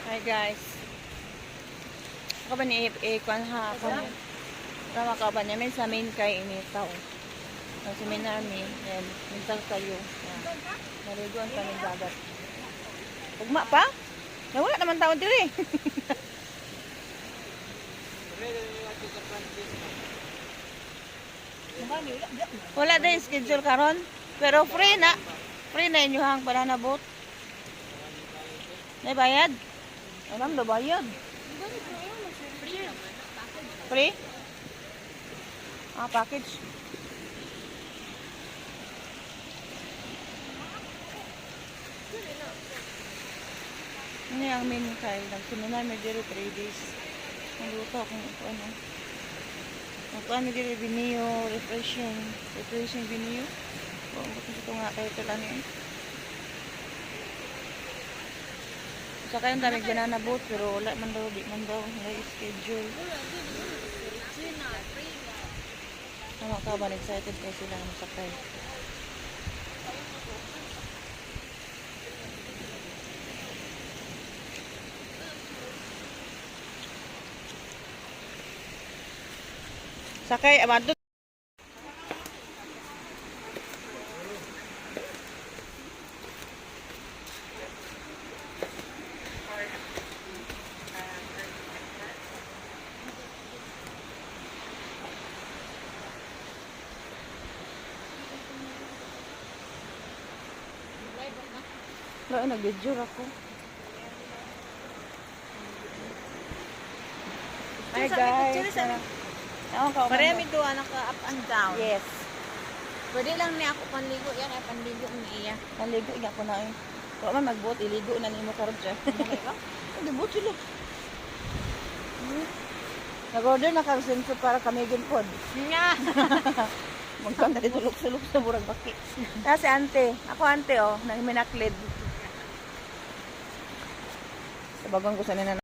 Hi guys. Ako ba ni Ekwan ha? Tama ka ba niya? May sa main kay initaw. Ang seminar mi. Yan. Mintal kayo. Nariguan pa ng dagat. Ugma pa? Nawala naman tao diri. Wala din schedule karon. Pero free na. Free na inyo hang banana boat. May bayad? Alam na bayad. Free? Package. Ano yung menu kay? Nag-seminar may diri 3 days. Nagluto kung ano. Nagkuhan may diri bineo, refreshing bineo. Kung ito nga kayo talan yun. Saka yung daming banana boat pero wala man daw, di man daw may schedule. Tama ka ba? Excited kayo sila na masakay. Sakay, amado. Wala, nag-video ako. Hi guys. Marami doon naka up and down. Yes. Pwede lang niya ako panligo yan ay panligo niya. Naligo iga ko na eh. Kung man mag-boat, iligo na nimo karon dyan. Nag-boat sila. Nag-order na kang swimsuit para kamigin pod. Nga. Magkang na sulok-sulok sa burag baki. Kasi ante. Ako ante oh. Nang minaklid. Sa bagang ko sa nina